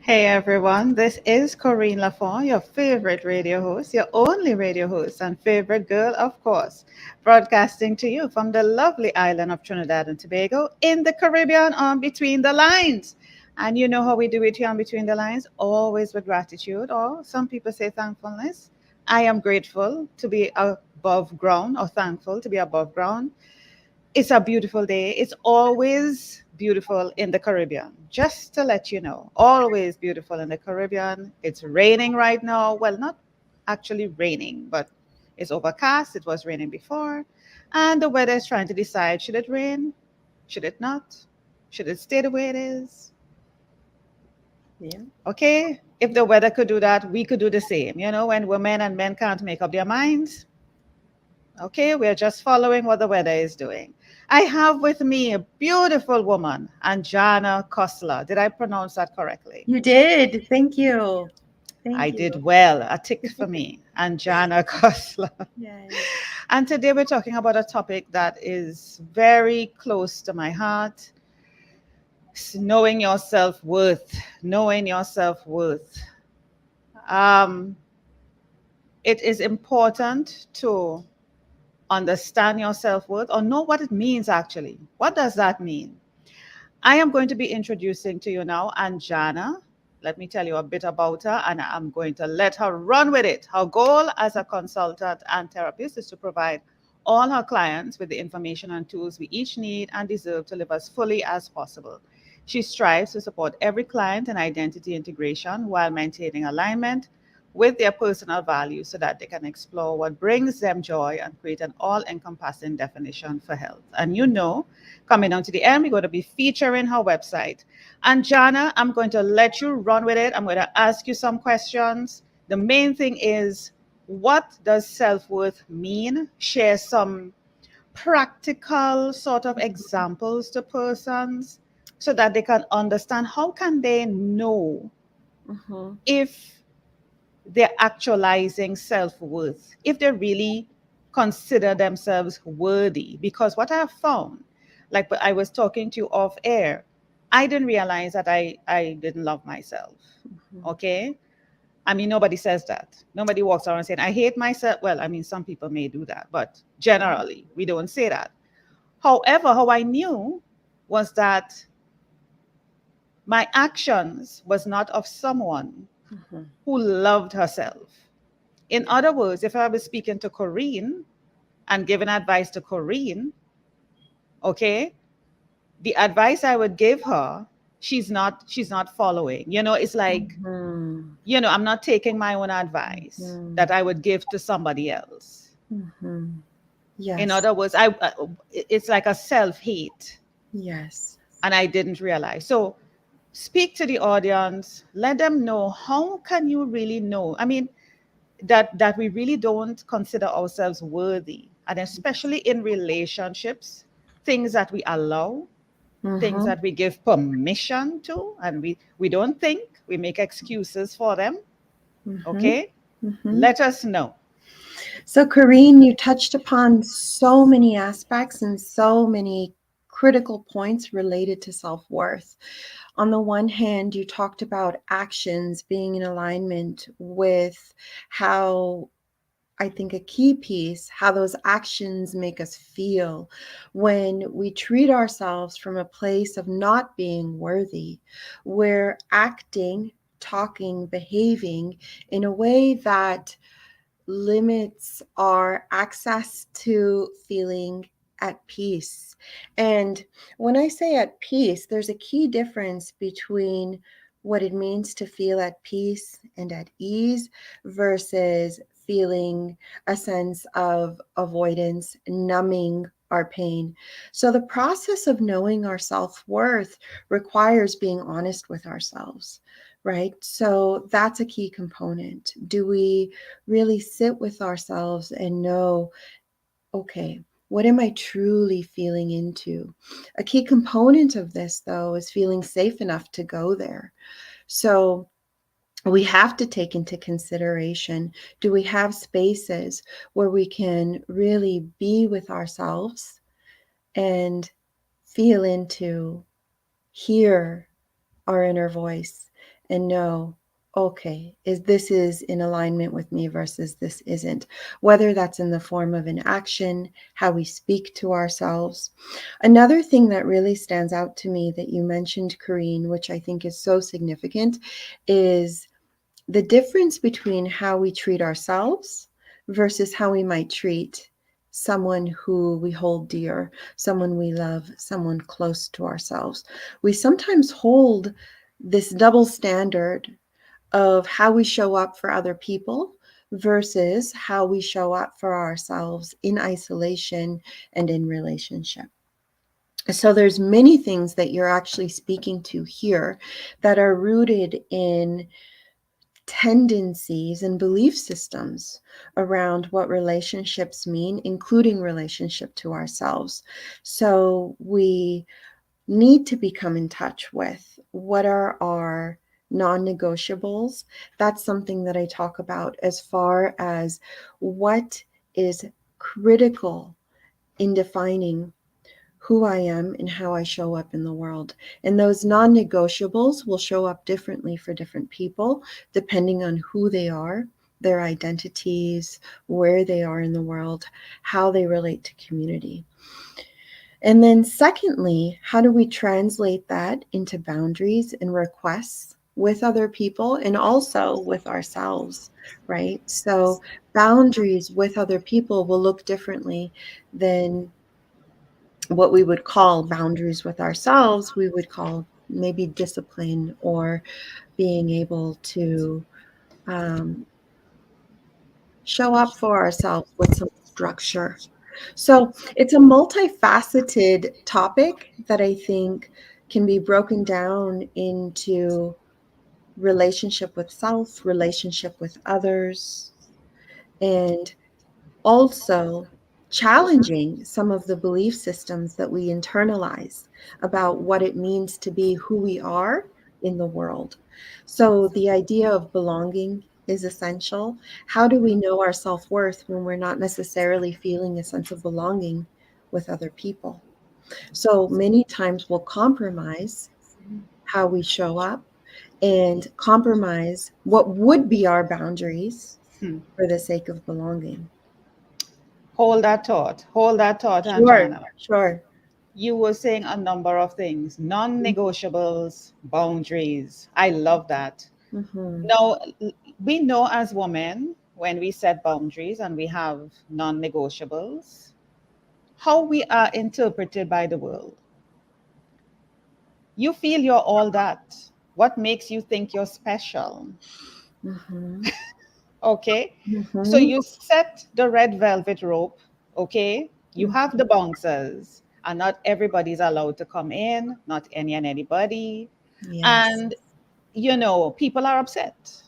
Hey everyone, this is Corine Lafont, your favorite radio host, your only radio host, and favorite girl, of course, broadcasting to you from the lovely island of Trinidad and Tobago in the Caribbean on Between the Lines. And you know how we do it here on Between the Lines, always with gratitude, or some people say thankfulness. I am grateful to be above ground, or thankful to be above ground. It's a beautiful day. It's always beautiful in the Caribbean. Just to let you know, always beautiful in the Caribbean. It's raining right now. Well, not actually raining, but it's overcast. It was raining before. And the weather is trying to decide, should it rain? Should it not? Should it stay the way it is? Yeah. Okay? If the weather could do that, we could do the same. You know, when women and men can't make up their minds, okay, we're just following what the weather is doing. I have with me a beautiful woman, Anjana Khosla. Did I pronounce that correctly? You did. Thank you. I Thank did you. well. A tick for me, Anjana Khosla. Yes. And today we're talking about a topic that is very close to my heart. Knowing your self-worth. Knowing your self-worth. Um, it is important to understand your self worth or know what it means actually. What does that mean? I am going to be introducing to you now Anjana. Let me tell you a bit about her, and I'm going to let her run with it. Her goal as a consultant and therapist is to provide all her clients with the information and tools we each need and deserve to live as fully as possible. She strives to support every client in identity integration while maintaining alignment with their personal values so that they can explore what brings them joy and create an all encompassing definition for health. And you know, coming down to the end, we're going to be featuring her website. And Jana, I'm going to let you run with it. I'm going to ask you some questions. The main thing is, what does self worth mean? Share some practical sort of examples to persons so that they can understand how can they know Mm-hmm. if they're actualizing self-worth, if they really consider themselves worthy. Because what I have found, like I was talking to you off air, I didn't realize that I didn't love myself. Mm-hmm. Okay. I mean, nobody says that. Nobody walks around saying, I hate myself. Well, I mean, some people may do that, but generally, we don't say that. However, how I knew was that my actions was not of someone Mm-hmm. who loved herself. In other words, if I was speaking to Corine and giving advice to Corine, okay, the advice I would give her, she's not following. You know, it's like, Mm-hmm. I'm not taking my own advice that I would give to somebody else. Mm-hmm. In Yes. other words, it's like a self-hate, Yes. and I didn't realize. So speak to the audience, let them know how can you really know. I mean, that we really don't consider ourselves worthy, and especially in relationships, things that we allow, things Mm-hmm. that we give permission to, and we don't think, we make excuses for them. Mm-hmm. Okay, Mm-hmm. let us know. So, Corine, you touched upon so many aspects and so many critical points related to self worth. On the one hand, you talked about actions being in alignment with how, I think, a key piece, how those actions make us feel when we treat ourselves from a place of not being worthy. We're acting, talking, behaving in a way that limits our access to feeling at peace. And when I say at peace, there's a key difference between what it means to feel at peace and at ease versus feeling a sense of avoidance, numbing our pain. So, the process of knowing our self worth requires being honest with ourselves, right? So, that's a key component. Do we really sit with ourselves and know, okay, what am I truly feeling into? A key component of this, though, is feeling safe enough to go there. So we have to take into consideration, do we have spaces where we can really be with ourselves and feel into, hear our inner voice and know, okay, is this is in alignment with me versus this isn't, whether that's in the form of an action, how we speak to ourselves. Another thing that really stands out to me that you mentioned, Corine, which I think is so significant, is the difference between how we treat ourselves versus how we might treat someone who we hold dear, someone we love, someone close to ourselves. We sometimes hold this double standard of how we show up for other people versus how we show up for ourselves in isolation and in relationship. So there's many things that you're actually speaking to here that are rooted in tendencies and belief systems around what relationships mean, including relationship to ourselves. So we need to become in touch with what are our non negotiables. That's something that I talk about as far as what is critical in defining who I am and how I show up in the world. And those non negotiables will show up differently for different people depending on who they are, their identities, where they are in the world, how they relate to community. And then, secondly, how do we translate that into boundaries and requests with other people and also with ourselves, right? So, boundaries with other people will look differently than what we would call boundaries with ourselves. We would call maybe discipline or being able to um, show up for ourselves with some structure. So it's a multifaceted topic that I think can be broken down into relationship with self, relationship with others, and also challenging some of the belief systems that we internalize about what it means to be who we are in the world. So, the idea of belonging is essential. How do we know our self worth when we're not necessarily feeling a sense of belonging with other people? So, many times we'll compromise how we show up and compromise what would be our boundaries Hmm. for the sake of belonging. Hold that thought, Sure, Anjana. sure. You were saying a number of things, non-negotiables, boundaries. I love that. Mhm. Now, we know as women, when we set boundaries and we have non-negotiables, how we are interpreted by the world. You feel you're all that. What makes you think you're special? Mhm. Okay. So Mhm. you set the red velvet rope. Okay. You Mhm. have the bouncers, and not everybody's allowed to come in, not any and anybody. Yes. And, people are upset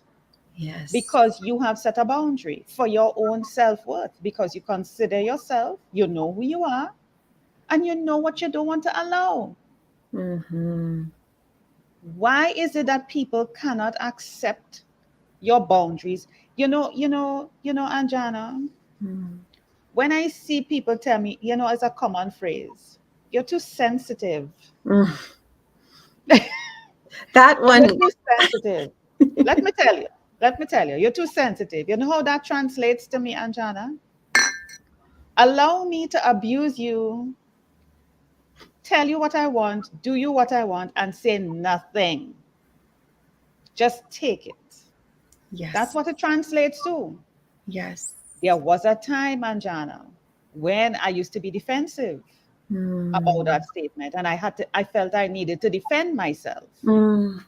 Yes. because you have set a boundary for your own self worth, because you consider yourself, you know who you are, and you know what you don't want to allow. Mm-hmm. Why is it that people cannot accept your boundaries? Anjana, Mm. when I see people tell me, as a common phrase, you're too sensitive. Mm. That You're one. too sensitive. Let me tell you. Let me tell you, you're too sensitive. You know how that translates to me, Anjana? Allow me to abuse you, tell you what I want, do you what I want, and say nothing. Just take it. That's Yes. what it translates to. Yes. There was a time, Anjana, when I used to be defensive about Mm. that statement, and I felt I needed to defend myself. Mm.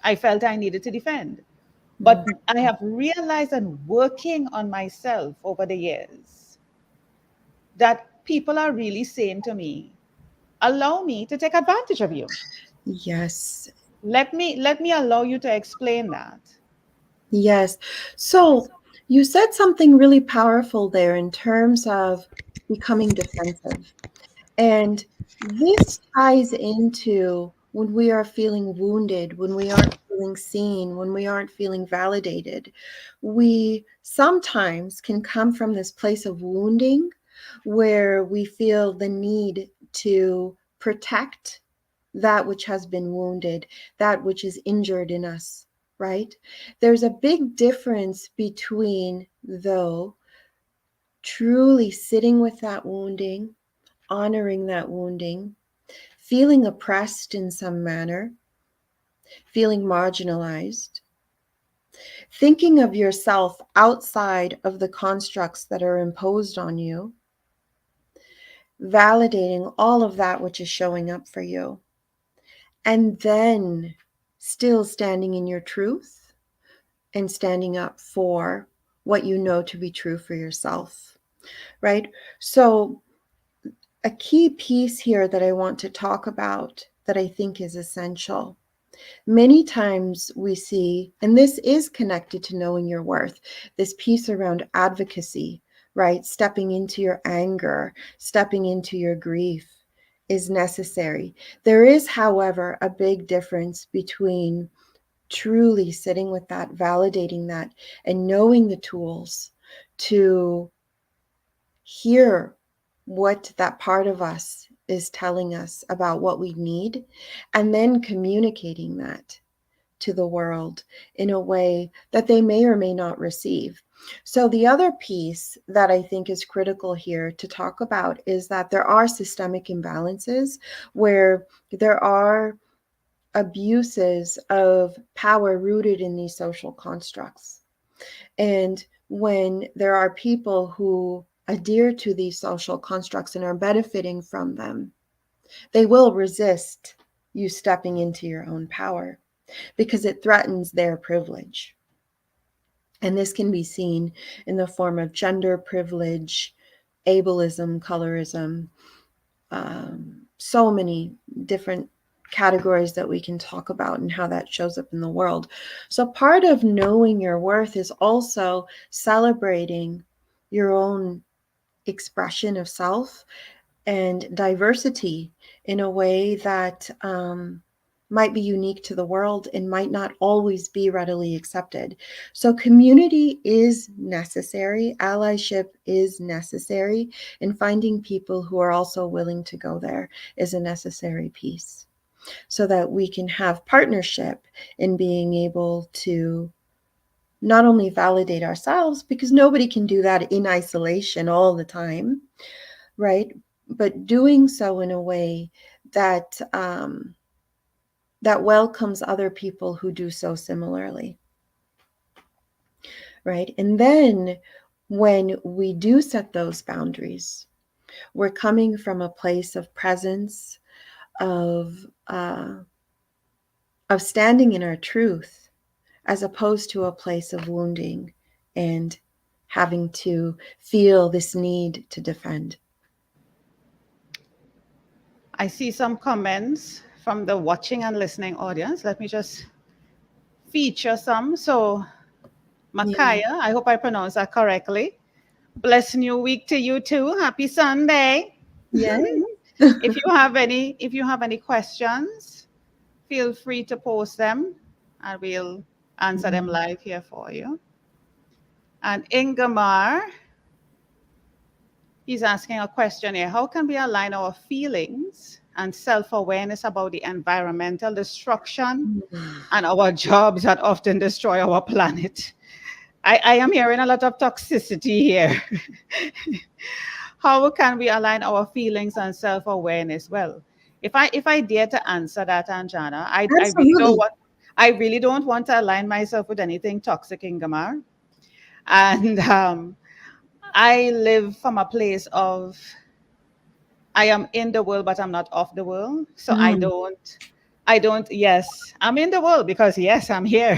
I felt I needed to defend. Mm. But I have realized and working on myself over the years that people are really saying to me, allow me to take advantage of you. Yes. Let me allow you to explain that. Yes. So you said something really powerful there in terms of becoming defensive. And this ties into when we are feeling wounded, when we aren't feeling seen, when we aren't feeling validated. We sometimes can come from this place of wounding where we feel the need to protect that which has been wounded, that which is injured in us, right? There's a big difference between, though, truly sitting with that wounding, honoring that wounding, feeling oppressed in some manner, feeling marginalized, thinking of yourself outside of the constructs that are imposed on you, validating all of that which is showing up for you, and then still standing in your truth and standing up for what you know to be true for yourself, right? So, a key piece here that I want to talk about that I think is essential. Many times we see, and this is connected to knowing your worth, this piece around advocacy, right? Stepping into your anger, stepping into your grief is necessary. There is, however, a big difference between truly sitting with that, validating that, and knowing the tools to hear what that part of us is telling us about what we need, and then communicating that to the world in a way that they may or may not receive. So, the other piece that I think is critical here to talk about is that there are systemic imbalances where there are abuses of power rooted in these social constructs. And when there are people who adhere to these social constructs and are benefiting from them, they will resist you stepping into your own power because it threatens their privilege. And this can be seen in the form of gender privilege, ableism, colorism, so many different categories that we can talk about and how that shows up in the world. So, part of knowing your worth is also celebrating your own expression of self and diversity in a way that might be unique to the world and might not always be readily accepted. So, community is necessary, allyship is necessary, and finding people who are also willing to go there is a necessary piece so that we can have partnership in being able to not only validate ourselves, because nobody can do that in isolation all the time, right? But doing so in a way that that welcomes other people who do so similarly, right? And then when we do set those boundaries, we're coming from a place of presence, of uh, of standing in our truth, as opposed to a place of wounding and having to feel this need to defend. I see some comments from the watching and listening audience. Let me just feature some. So, Yeah. Makaya, I hope I pronounced that correctly. Blessed new week to you too. Happy Sunday. Yes. If you have any questions, feel free to post them and we'll answer them Mhm. live here for you. And Ingamar, he's asking a question here. How can we align our feelings and self-awareness about the environmental destruction and our jobs that often destroy our planet? I am hearing a lot of toxicity here. How can we align our feelings and self-awareness? Well, if I dare to answer that, Anjana, Absolutely. I really don't want to align myself with anything toxic, Ingamar. And I live from a place of I am in the world, but I'm not of the world. So Mm. yes, I'm in the world because yes, I'm here,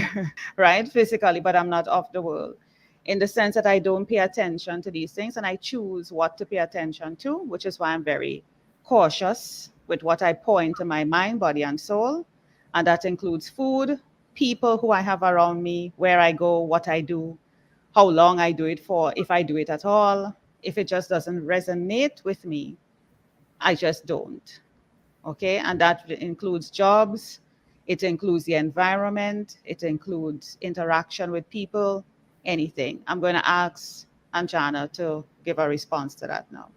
right? Physically, but I'm not of the world in the sense that I don't pay attention to these things and I choose what to pay attention to, which is why I'm very cautious with what I pour into my mind, body, and soul. And that includes food, people who I have around me, where I go, what I do, how long I do it for, if I do it at all. If it just doesn't resonate with me, I just don't. Okay. And that includes jobs, it includes the environment, it includes interaction with people, anything. I'm going to ask Anjana to give a response to that now.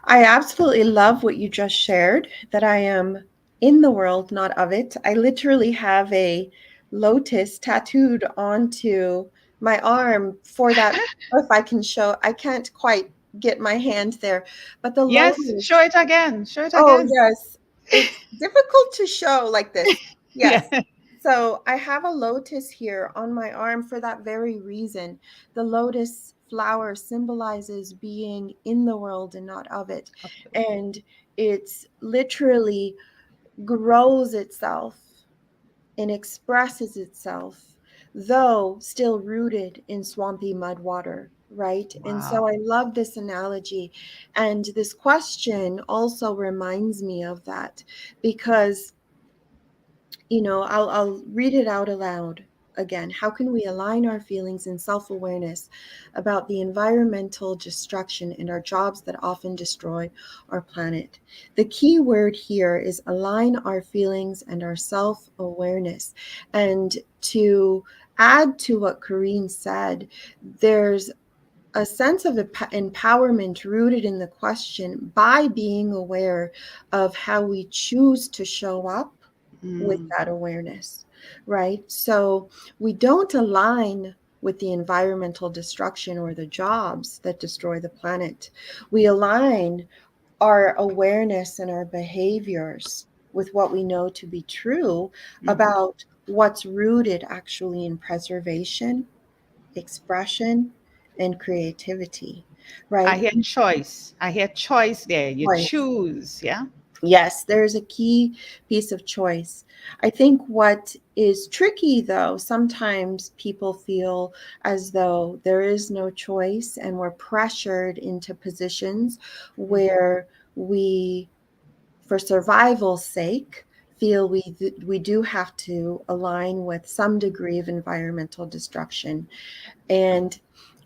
I absolutely love what you just shared, that I am in the world, not of it. I literally have a lotus tattooed onto my arm for that. If I can show, I can't quite get my hand there, but the Yes, show lotus. it again. Show it Oh, again. yes. It's difficult to show like this. Yeah. Yes. So I have a lotus here on my arm for that very reason. The lotus flower symbolizes being in the world and not of it. Of the world. And it's literally grows itself and expresses itself, though still rooted in swampy mud water, right? And so Wow. I love this analogy. And this question also reminds me of that because, I'll read it out aloud again. How can we align our feelings and self awareness about the environmental destruction and our jobs that often destroy our planet? The key word here is align our feelings and our self awareness. And to add to what Corine said, there's a sense of empowerment rooted in the question by being aware of how we choose to show up with Mm, that awareness, right? So we don't align with the environmental destruction or the jobs that destroy the planet. We align our awareness and our behaviors with what we know to be true mhm. about what's rooted actually in preservation, expression, and creativity, I right? hear choice. I hear choice there. You Choice. choose. Yeah. Yes, there's a key piece of choice. I think what is tricky, though, sometimes people feel as though there is no choice and we're pressured into positions Mhm. where we, for survival's sake, feel we do have to align with some degree of environmental destruction. And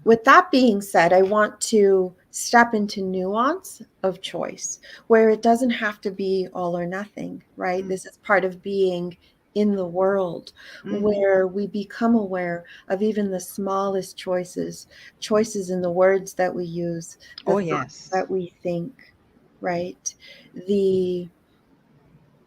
with that being said, I want to step into nuance of choice where it doesn't have to be all or nothing, right? Mm, This is part of being in the world mhm. where we become aware of even the smallest choices in the words that we use, the Oh, thoughts yes. that we think, right? The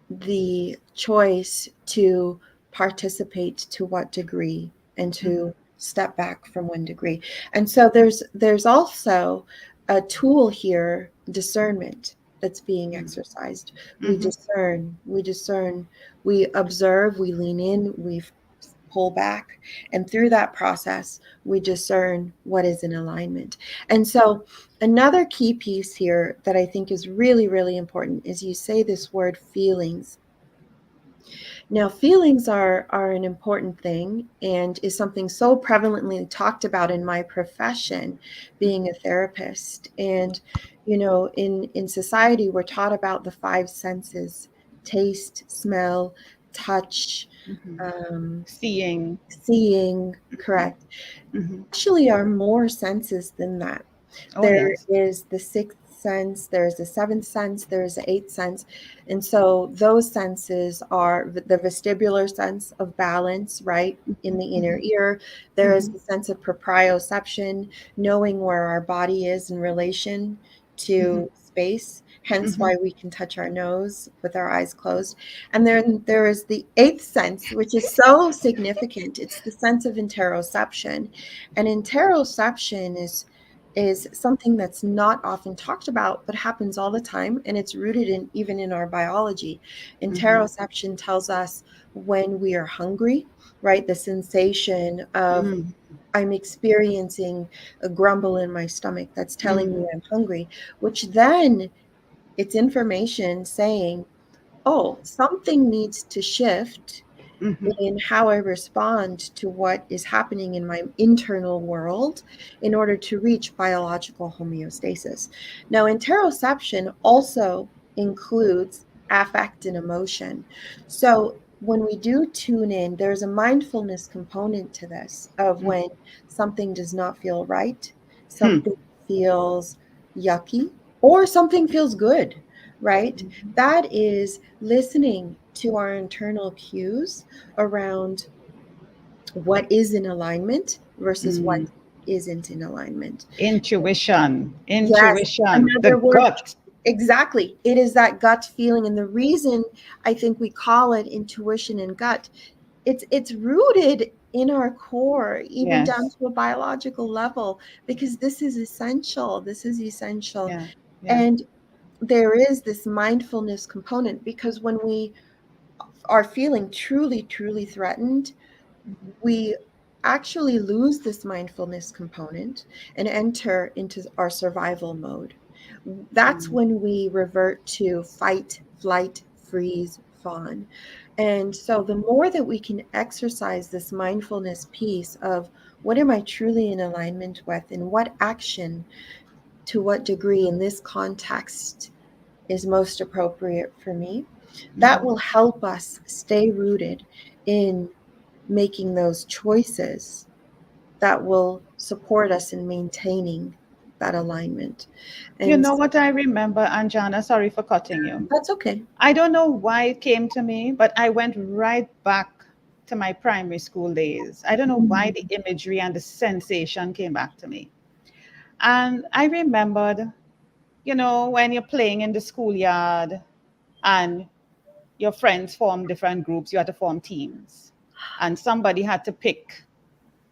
the choice to participate to what degree and Mhm. to step back from one degree. And so there's also a tool here, discernment, that's being Mm, exercised. We mhm. discern, we observe, we lean in, we pull back, and through that process we discern what is in alignment. And so another key piece here that I think is really, really important is you say this word feelings. Now, feelings are an important thing and is something so prevalently talked about in my profession, being a therapist. And in society, we're taught about the five senses taste, smell, touch, Mhm. um, Seeing. seeing, Mhm. correct, Mhm. actually are more senses than that. Oh, There yes. is the sixth sense, there's the seventh sense, there's the eighth sense. And so those senses are the vestibular sense of balance, right? In the inner Mhm. ear. There is Mhm. the sense of proprioception, knowing where our body is in relation Mhm. to space, hence Mhm. why we can touch our nose with our eyes closed. And then there is the eighth sense, which is so significant. It's the sense of interoception. And interoception is something that's not often talked about but happens all the time, and it's rooted in even in our biology. Mhm. Interoception tells us when we are hungry, right? The sensation of Mhm. I'm experiencing a grumble in my stomach that's telling me Mhm. I'm hungry, which then it's information saying, oh, something needs to shift Mhm. in how I respond to what is happening in my internal world in order to reach biological homeostasis. Now, interoception also includes affect and emotion. So, when we do tune in, there's a mindfulness component to this of Mhm. when something does not feel right, Hmm. something feels yucky, or something feels good, right? That is listening to our internal cues around what is in alignment versus what Mm. isn't in alignment. Intuition. Yes, Intuition. another The word. gut. Exactly. It is that gut feeling. And the reason I think we call it intuition and gut, it's rooted in our core, even down Yes. to a biological level, because this is essential. This is essential. Yeah. Yeah. And there is this mindfulness component because when we are feeling truly, truly threatened, we actually lose this mindfulness component and enter into our survival mode. That's Mm. when we revert to fight, flight, freeze, fawn. And so the more that we can exercise this mindfulness piece of what am I truly in alignment with and what action to what degree in this context is most appropriate for me, that Mhm. will help us stay rooted in making those choices that will support us in maintaining that alignment. You And know what I remember, Anjana? Sorry for cutting you. that's okay. I don't know why it came to me, but I went right back to my primary school days. I don't know why the Mhm. imagery and the sensation came back to me. And I remembered, when you're playing in the schoolyard and your friends form different groups, you had to form teams. And somebody had to pick,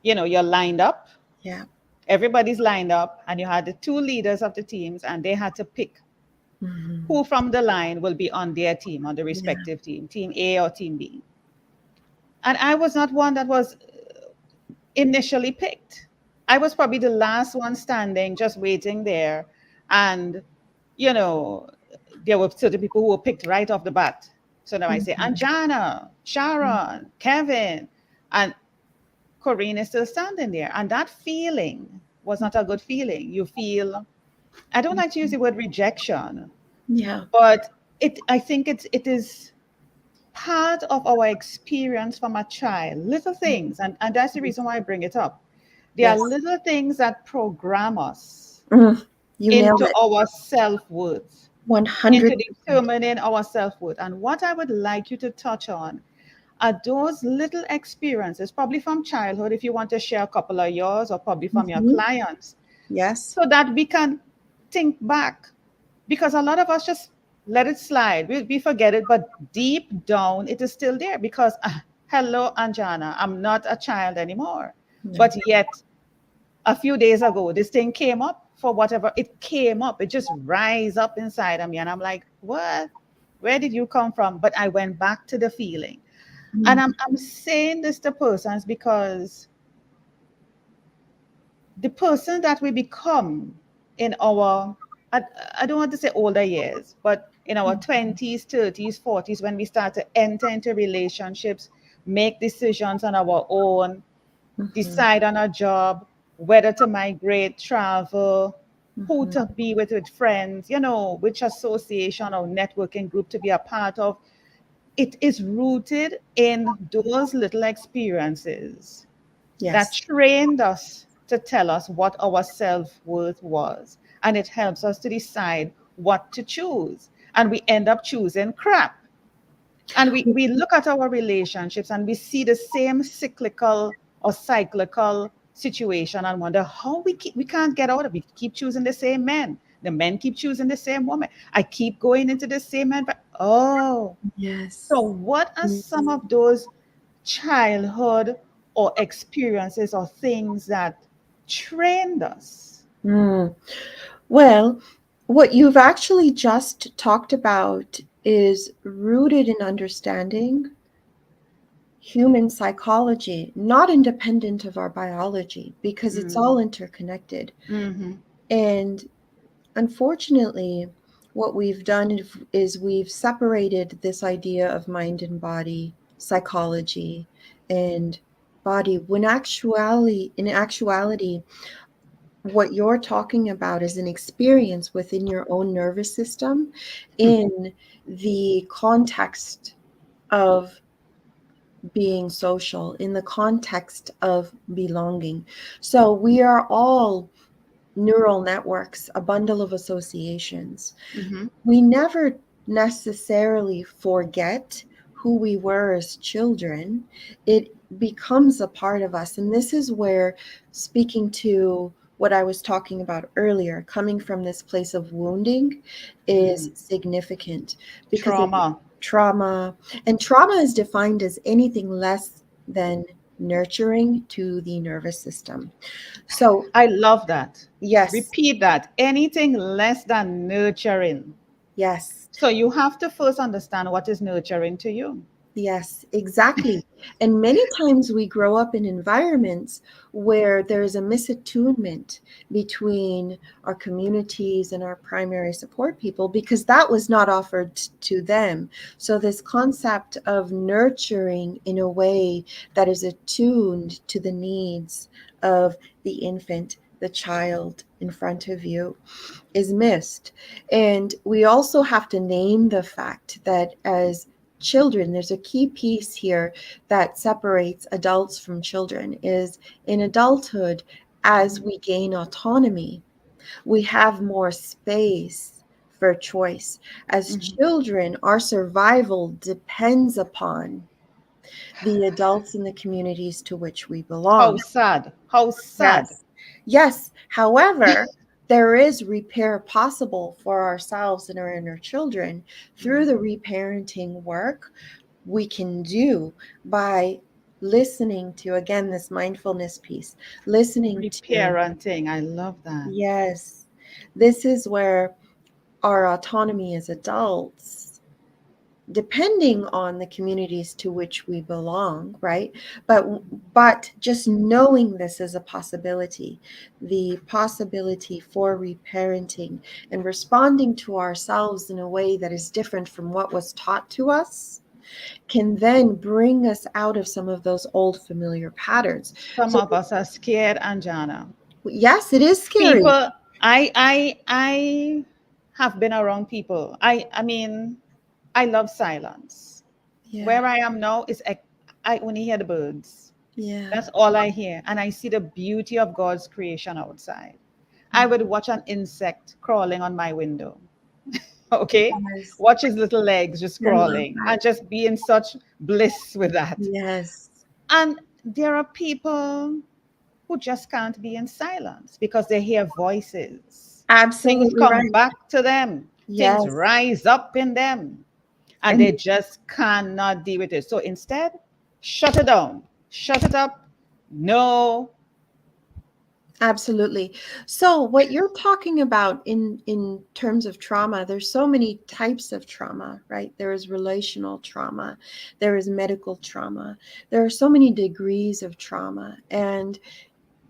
you're lined up, Yeah. everybody's lined up, and you had the two leaders of the teams, and they had to pick Mhm. who from the line will be on their team, on the Yeah. respective team, team A or team B. And I was not one that was initially picked. I was probably the last one standing, just waiting there. And, you know, there were certain people who were picked right off the bat. So now I say, Mhm. Anjana, Sharon, Kevin, and Corine is still standing there. And that feeling was not a good feeling. You feel, I don't like to use the word rejection, Yeah. but I think it is part of our experience from a child, little things, and that's the reason why I bring it up. There are Yes. little things that program us Mm. You nailed into it. our self-worth, into 100%. determining our self-worth. And what I would like you to touch on are those little experiences, probably from childhood, if you want to share a couple of yours, or probably from your Mhm. clients, Yes. so that we can think back, because a lot of us just let it slide. We forget it, but deep down, it is still there because, hello, Anjana, I'm not a child anymore. No. But yet, a few days ago, this thing came up for whatever it came up. It just rise up inside of me. And I'm like, what? Where did you come from? But I went back to the feeling. And Mhm. I'm saying this to persons because the person that we become in our, I, I don't want to say older years, but in our 20s, 30s, 40s, when we start to enter into relationships, make decisions on our own, Mhm. decide on a job, whether to migrate, travel, who Mhm. to be with friends, which association or networking group to be a part of. it is rooted in those little experiences that Yes. trained us to tell us what our self-worth was. And it helps us to decide what to choose. And we end up choosing crap. And we look at our relationships and we see the same cyclical or cyclical situation and wonder how we can't get out of it. We keep choosing the same men. The men keep choosing the same woman. I keep going into the same man. But oh, so Yes. what are some Yes. of those childhood or experiences or things that trained us? Mm. Well, what you've actually just talked about is rooted in understanding human psychology, not independent of our biology, because it's Mm, all interconnected. hmm. And unfortunately, what we've done is we've separated this idea of mind and body, psychology, and body, when in actuality, what you're talking about is an experience within your own nervous system in the context of being social, in the context of belonging. So we are all neural networks, a bundle of associations. Hmm. We never necessarily forget who we were as children. It becomes a part of us. And this is where, speaking to what I was talking about earlier, coming from this place of wounding is significant because of Trauma. trauma. And trauma is defined as anything less than nurturing to the nervous system. So, I love that. yes, Repeat that. Anything less than nurturing. yes. So you have to first understand what is nurturing to you. Yes, exactly. And many times we grow up in environments where there's a misattunement between our communities and our primary support people because that was not offered to them. So, this concept of nurturing in a way that is attuned to the needs of the infant, the child in front of you is missed. And we also have to name the fact that as children, there's a key piece here that separates adults from children is in adulthood, as we gain autonomy, we have more space for choice. As Mhm. children, our survival depends upon the adults in the communities to which we belong. How sad. How sad. Yes. Yes. However, there is repair possible for ourselves and our inner children through the reparenting work we can do by listening to, again, this mindfulness piece, listening to, Reparenting. I love that. yes, this is where our autonomy as adults, depending on the communities to which we belong, right? But just knowing this is a possibility, the possibility for reparenting and responding to ourselves in a way that is different from what was taught to us can then bring us out of some of those old familiar patterns. Some So of us are scared, Anjana. yes, it is scary. People, I have been around people. I mean, I love silence. Yeah. Where I am now is I only hear the birds. Yeah. That's all I hear. And I see the beauty of God's creation outside. I would watch an insect crawling on my window. Okay? Yes. Watch his little legs just I love crawling that. and just be in such bliss with that. Yes. And there are people who just can't be in silence because they hear voices. Things Absolutely come right. back to them, things Yes. rise up in them, and And they just cannot deal with it. So instead, shut it down, shut it up. No. absolutely. So what you're talking about in terms of trauma, there's so many types of trauma, right? There is relational trauma, there is medical trauma. There are so many degrees of trauma. And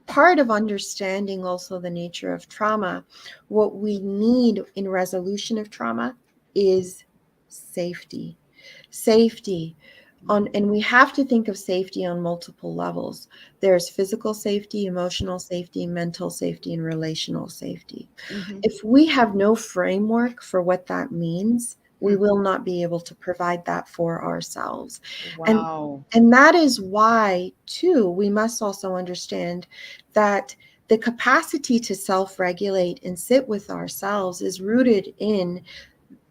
part of understanding also the nature of trauma, what we need in resolution of trauma is safety. Safety on, and we have to think of safety on multiple levels. There's physical safety, emotional safety, mental safety, and relational safety. Mhm. If we have no framework for what that means, we will not be able to provide that for ourselves. And Wow. and that is why, too, we must also understand that the capacity to self-regulate and sit with ourselves is rooted in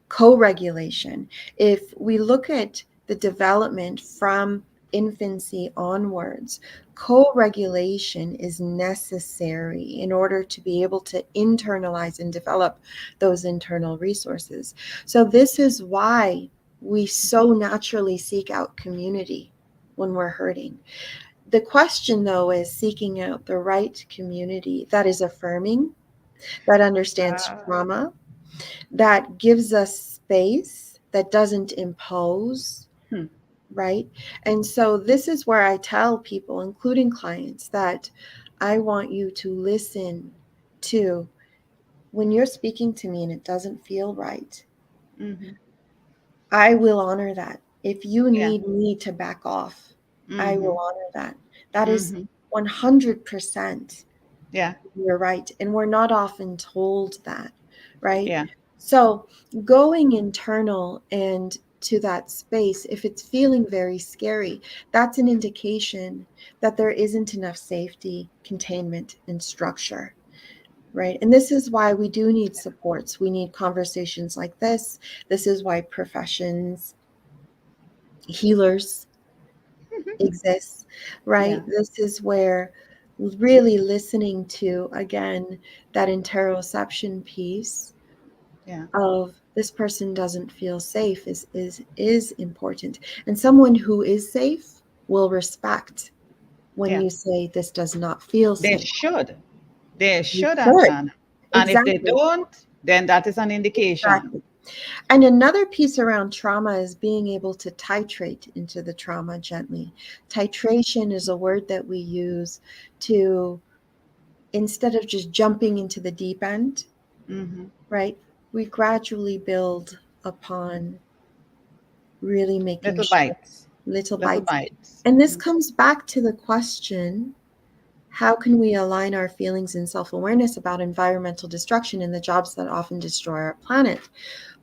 co-regulation. If we look at the development from infancy onwards, co-regulation is necessary in order to be able to internalize and develop those internal resources. So this is why we so naturally seek out community when we're hurting. The question, though, is seeking out the right community that is affirming, that understands Ah, trauma, that gives us space, that doesn't impose, hmm. right? And so this is where I tell people, including clients, that I want you to listen to when you're speaking to me and it doesn't feel right. Mm-hmm. I will honor that. If you Yeah. need me to back off, I Mm-hmm. will honor that. That is Mm-hmm. 100%. Yeah. You're right. And we're not often told that, right? Yeah. So going internal and to that space, if it's feeling very scary, that's an indication that there isn't enough safety, containment, and structure, right? And this is why we do need supports. We need conversations like this. This is why professions, healers exist, Yeah. right? This is where really listening to, again, that interoception piece Yeah. of this person doesn't feel safe is important. And someone who is safe will respect when Yeah. you say this does not feel They safe. should. They You should, should. Anjana. And if they Exactly. don't, then that is an indication. Exactly. And another piece around trauma is being able to titrate into the trauma gently. Titration is a word that we use to, instead of just jumping into the deep end, Mm-hmm. right? We gradually build upon really making Little sure bites. little Little bites. bites. And this Mm. comes back to the question, how can we align our feelings and self awareness about environmental destruction and the jobs that often destroy our planet?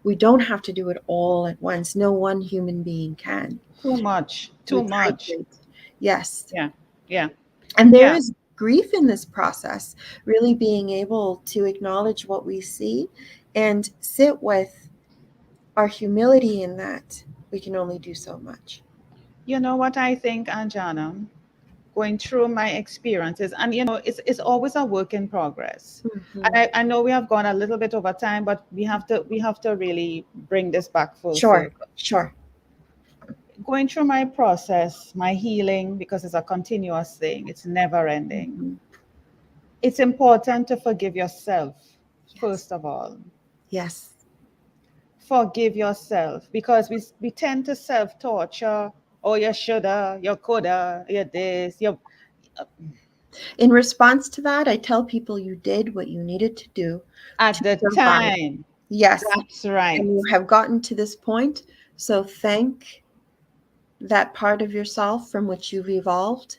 We don't have to do it all at once. No one human being can. Too much. We Too much. titrate. Yes. Yeah. Yeah. And there Yeah. is grief in this process, really being able to acknowledge what we see and sit with our humility in that. We can only do so much. You know what I think, Anjana? Going through my experiences, and it's always a work in progress. Mhm. And I know we have gone a little bit over time, but we have to really bring this back full Sure, circle. sure. Going through my process, my healing, because it's a continuous thing, it's never ending. Mhm. It's important to forgive yourself, Yes, first of all. yes. Forgive yourself, because we tend to self torture. Oh, you shoulda, you coulda, you this, you In response to that, I tell people you did what you needed to do at to the survive. time. Yes, That's right. and you have gotten to this point. So thank that part of yourself from which you've evolved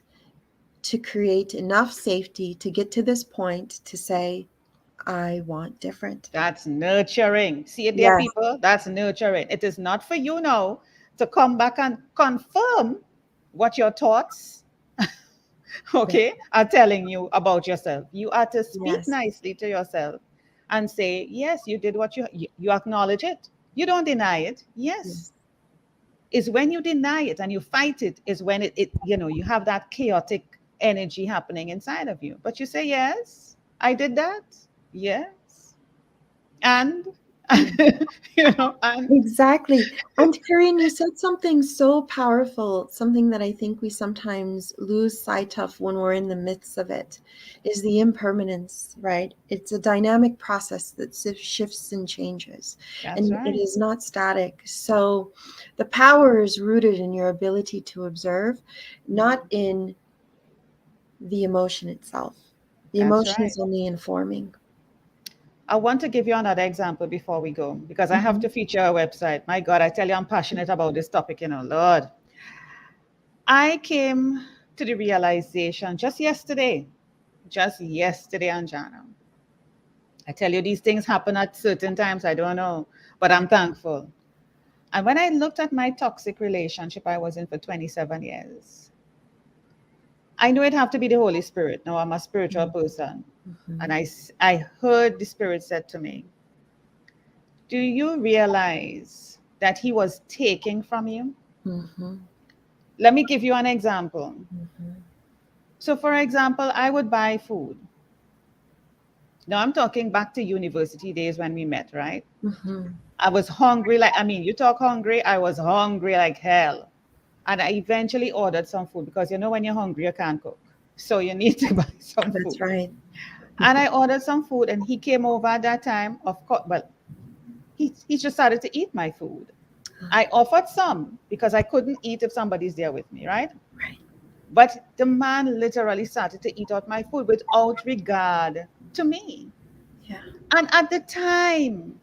to create enough safety to get to this point to say, I want different. That's nurturing. See it there, Yes, people? That's nurturing. It is not for you now to come back and confirm what your thoughts, okay, are telling you about yourself. You are to speak yes, nicely to yourself and say, yes, you did what you acknowledge it. You don't deny it. Yes. yes, Is when you deny it and you fight it, is when you have that chaotic energy happening inside of you. But you say, yes, I did that. Yes. And yes. and Exactly. And Corinne, you said something so powerful, something that I think we sometimes lose sight of when we're in the midst of it, is the impermanence, right? It's a dynamic process that shifts and changes, that's and it right. is not static. So the power is rooted in your ability to observe, not in the emotion itself. The That's emotion right. is only informing. I want to give you another example before we go, because I have Mhm. to feature a website. My God, I tell you, I'm passionate about this topic, Lord. I came to the realization just yesterday, Anjana. I tell you, these things happen at certain times. I don't know, but I'm thankful. And when I looked at my toxic relationship I was in for 27 years, I knew it'd have to be the Holy Spirit. Now I'm a spiritual person. And Mhm. I heard the Spirit said to me, do you realize that he was taking from you? Mhm. Let me give you an example. Mhm. So, for example, I would buy food. Now, I'm talking back to university days when we met, right? Mhm. I was hungry, like, I mean, you talk hungry, I was hungry like hell. And I eventually ordered some food because you know, when you're hungry, you can't cook. So, you need to buy some That's food. right. And I ordered some food, and he came over at that time. Of course, well, he just started to eat my food. I offered some because I couldn't eat if somebody's there with me, right? Right. But the man literally started to eat out my food without regard to me. Yeah. And at the time,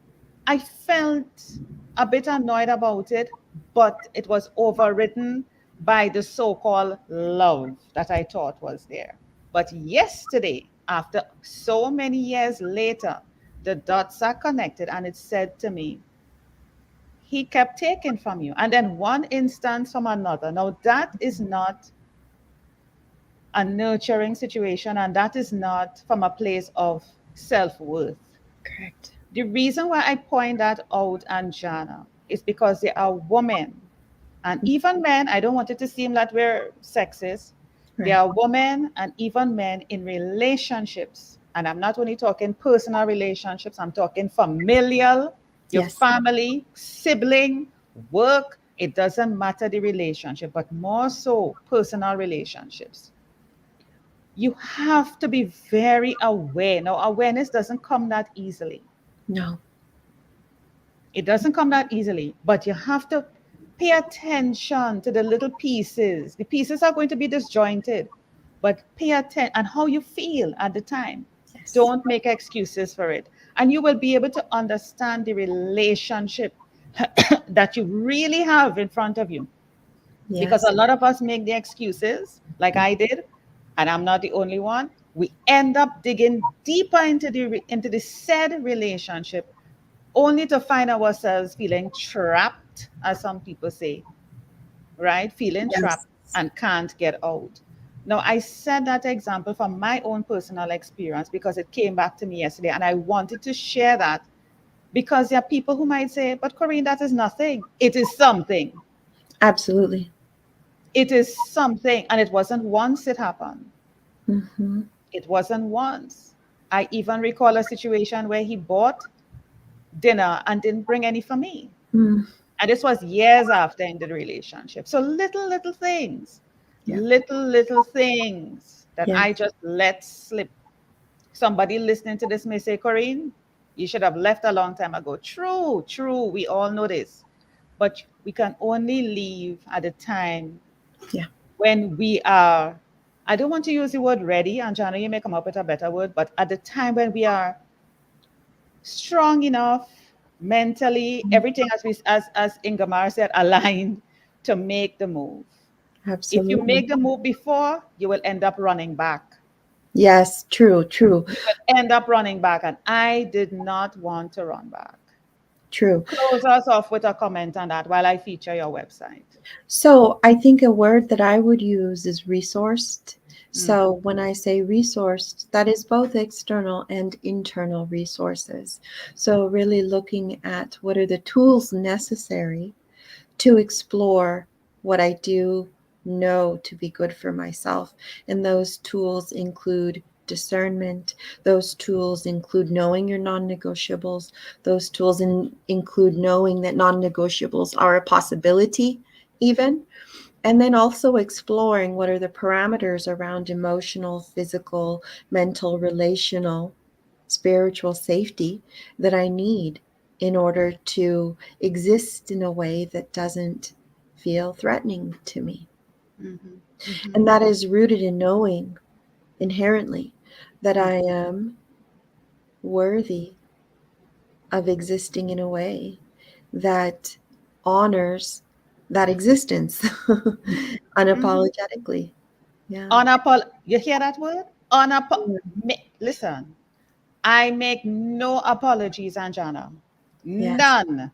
I felt a bit annoyed about it, but it was overridden by the so called love that I thought was there. But yesterday, after so many years later, the dots are connected and it said to me, he kept taking from you. And then one instance from another. Now, that is not a nurturing situation, and that is not from a place of self worth. Correct. The reason why I point that out, Anjana, is because there are women and even men. I don't want it to seem that we're sexist. There Right. are women and even men in relationships. And I'm not only talking personal relationships, I'm talking familial, your Yes. family, sibling, work. It doesn't matter the relationship, but more so personal relationships. You have to be very aware. Now, awareness doesn't come that easily. No. It doesn't come that easily, but you have to pay attention to the little pieces. The pieces are going to be disjointed, but pay attention and how you feel at the time. Yes. Don't make excuses for it. And you will be able to understand the relationship that you really have in front of you. Because Yes. a lot of us make the excuses, like I did, and I'm not the only one. We end up digging deeper into the said relationship only to find ourselves feeling trapped, as some people say, right? Feeling Yes. trapped and can't get out. Now, I said that example from my own personal experience because it came back to me yesterday, and I wanted to share that because there are people who might say, but Corine, that is nothing. It is something. Absolutely. It is something. And it wasn't once it happened. Mm-hmm. It wasn't once. I even recall a situation where he bought dinner and didn't bring any for me. Mm. And this was years after in the relationship. So Yeah. little things that Yes. I just let slip. Somebody listening to this may say, Corine, you should have left a long time ago. True, true. We all know this. But we can only leave at the time Yeah. when we are, I don't want to use the word ready, and Jana, you may come up with a better word, but at the time when we are strong enough mentally, Mm. everything as Ingamar said, aligned to make the move. If you Absolutely. make the move before, you will end up running back. Yes. True. True. You will end up running back, and I did not want to run back. True. Close us off with a comment on that while I feature your website. So I think a word that I would use is resourced. Mm-hmm, So when I say resourced, that is both external and internal resources. So really looking at what are the tools necessary to explore what I do know to be good for myself. And those tools include discernment. Those tools include knowing your non negotiables. Those tools include knowing that non negotiables are a possibility, even. And then also exploring what are the parameters around emotional, physical, mental, relational, spiritual safety that I need in order to exist in a way that doesn't feel threatening to me. mm-hmm, mm-hmm, And that is rooted in knowing inherently that I mm-hmm, am worthy of existing in a way that honors that existence mm-hmm. unapologetically. Yeah. You hear that word? Listen, I make no apologies, Anjana. Yes. None.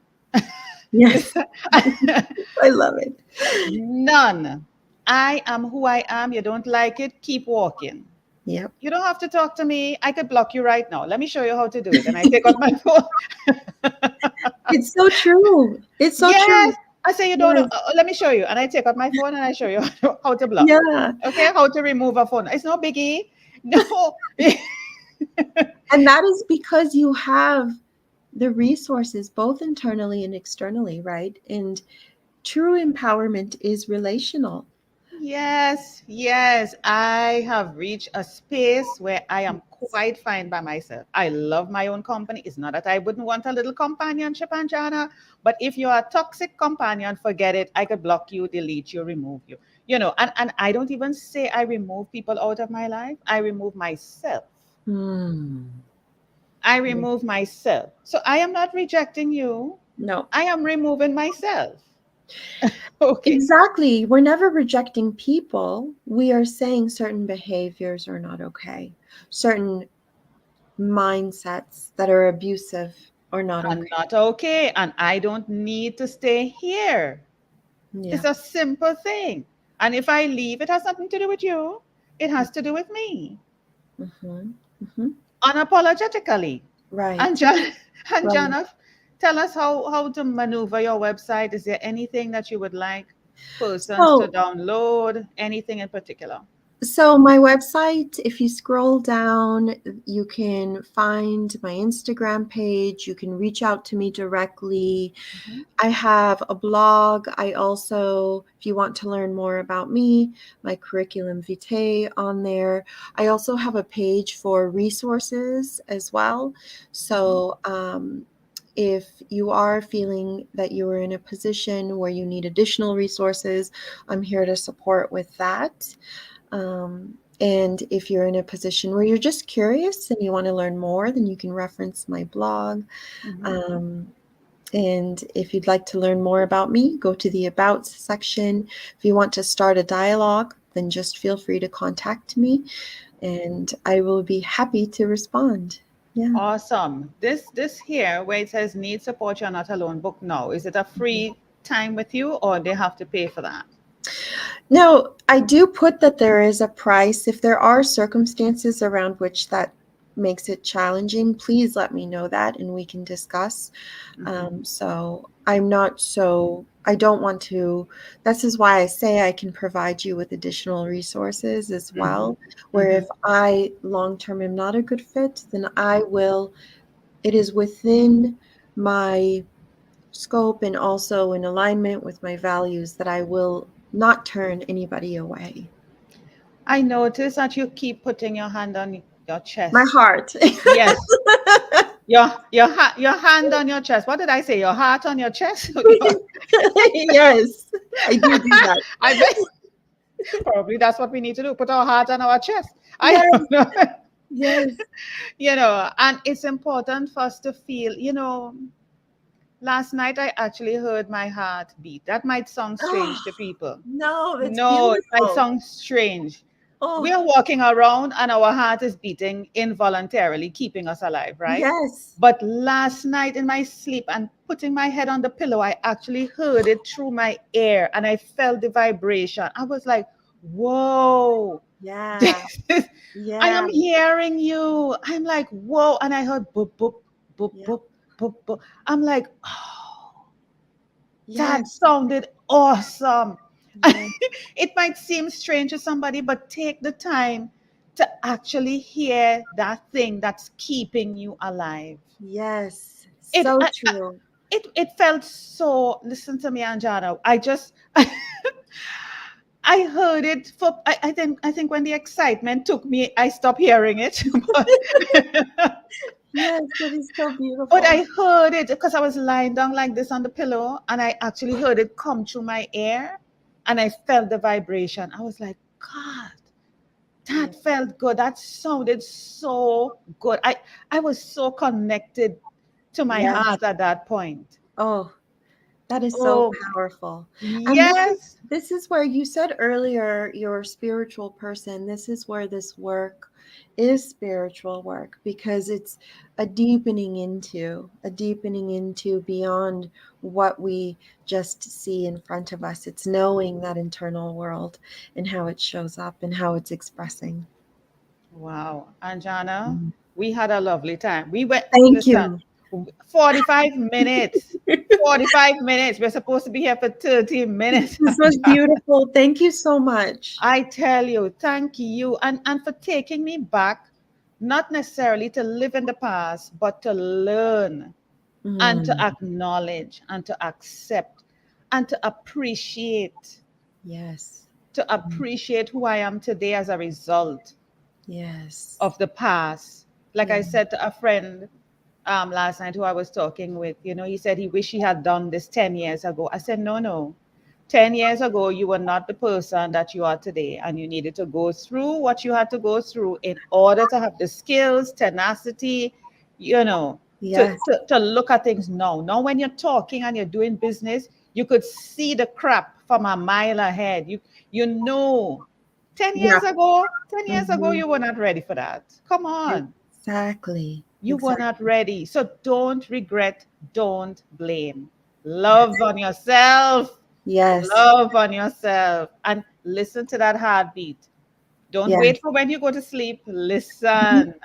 Yes, I love it. None. I am who I am. You don't like it, keep walking. Yep. You don't have to talk to me. I could block you right now. Let me show you how to do it. And I take out my phone. It's so true. It's so Yes. true. I say you don't know. Yes. Let me show you. And I take out my phone and I show you how to block. Yeah. Okay, how to remove a phone. It's no biggie. No. And that is because you have the resources both internally and externally, right? And true empowerment is relational. Yes, yes. I have reached a space where I am quite fine by myself. I love my own company. It's not that I wouldn't want a little companionship, Anjana, but if you're a toxic companion, forget it. I could block you, delete you, remove you. And I don't even say I remove people out of my life. I remove myself. Hmm. I remove myself. So I am not rejecting you. No, I am removing myself. Okay. exactly. We're never rejecting people. We are saying certain behaviors are not okay, certain mindsets that are abusive are not I'm okay. not okay, and I don't need to stay here. Yeah. It's a simple thing. And if I leave, it has nothing to do with you. It has to do with me. Mm-hmm. Mm-hmm. Unapologetically. And Right. John and Right. Jana, tell us how to maneuver your website. Is there anything that you would like persons to So, download? Anything in particular? So my website, if you scroll down, you can find my Instagram page. You can reach out to me directly. Mhm, I have a blog. I also, if you want to learn more about me, my curriculum vitae on there. I also have a page for resources as well. mhm, So, if you are feeling that you are in a position where you need additional resources, I'm here to support with that. And if you're in a position where you're just curious and you want to learn more, then you can reference my blog. mhm. Um, and if you'd like to learn more about me, go to the About section. If you want to start a dialogue, then just feel free to contact me and I will be happy to respond. Yeah. Awesome. This here where it says need support, you're not alone book now. Is it a free time with you or they have to pay for that? Now, I do put that there is a price. If there are circumstances around which that makes it challenging, please let me know that and we can discuss. Mhm, So I'm not so, I don't want to, this is why I say I can provide you with additional resources as mhm, well. Where if mhm, I long term am not a good fit, then I will, it is within my scope and also in alignment with my values that I will not turn anybody away. I notice that you keep putting your hand on your My chest. heart. Yes, your hand on your chest. What did I say? Your heart on your chest. Yes, I do that. I bet probably that's what we need to do. Put our heart on our chest. I Yes, don't know. yes. And it's important for us to feel. Last night I actually heard my heart beat. That might sound Oh, strange to people. no, it's No, it might beautiful. sound strange. We Oh, are walking around and our heart is beating involuntarily, keeping us alive, right? yes, But last night in my sleep and putting my head on the pillow, I actually heard it through my ear and I felt the vibration. I was like, whoa, yeah, this is, I yeah, am hearing you. I'm like, whoa. And I heard boop, boop, boop, yeah, boop, boop, boop. I'm like, oh, that yes, sounded awesome. yeah, It might seem strange to somebody, but take the time to actually hear that thing that's keeping you alive. yes. It So I, true. it felt so. Listen to me, Anjana. I just I heard it for. I think when the excitement took me, I stopped hearing it. but Yes, that is so But beautiful. I heard it because I was lying down like this on the pillow and I actually heard it come through my ear and I felt the vibration. I was like, God, Yeah, that felt good. That sounded so good. I was so connected to my yes. heart at that point. Oh, That is so Oh, powerful. And yes. this is where you said earlier you're a spiritual person. This is where this work is spiritual work, because it's a deepening into beyond what we just see in front of us. It's knowing that internal world and how it shows up and how it's expressing. Wow. Anjana, Mm. we had a lovely time. We went, Thank listen, you. 45 minutes. 45 minutes. We're supposed to be here for 30 minutes, This was Anjana. beautiful. Thank you so much. I tell you, thank you. And for taking me back, not necessarily to live in the past, but to learn and to Mm, acknowledge and to accept and yes. to Mm, appreciate who I am today as a result yes. of the past. Like Yeah. I said to a friend last night who I was talking with, he said he wished he had done this 10 years ago. I said, no, no. 10 years ago, you were not the person that you are today, and you needed to go through what you had to go through in order to have the skills, tenacity, you know, Yes. to look at things now. Now, when you're talking and you're doing business, you could see the crap from a mile ahead. You know, 10 Yeah. years ago, 10 years ago, Hmm. you were not ready for that. Come on. Exactly. You were Exactly. not ready. So don't regret, don't blame. Love on yourself. Yes. Love on yourself. And listen to that heartbeat. Don't Yes. wait for when you go to sleep. Listen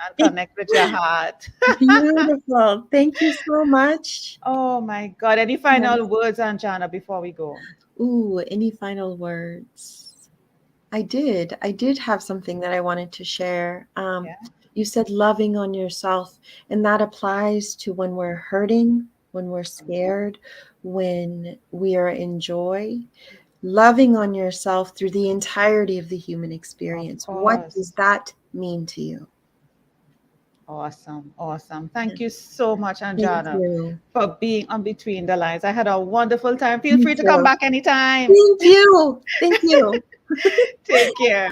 and connect with your heart. Beautiful. Thank you so much. Oh my God. Any final Yes. words, Anjana, before we go? Ooh, any final words? I did. I did have something that I wanted to share. Yeah. You said loving on yourself, and that applies to when we're hurting, when we're scared, when we are in joy. Loving on yourself through the entirety of the human Of experience. What does course. that mean to you? Awesome. Awesome. Thank Yeah. you so much, Thank Anjana, you. for being on Between the Lines. I had a wonderful time. Feel Me free to come too. back anytime. Thank you. Thank you. Take care.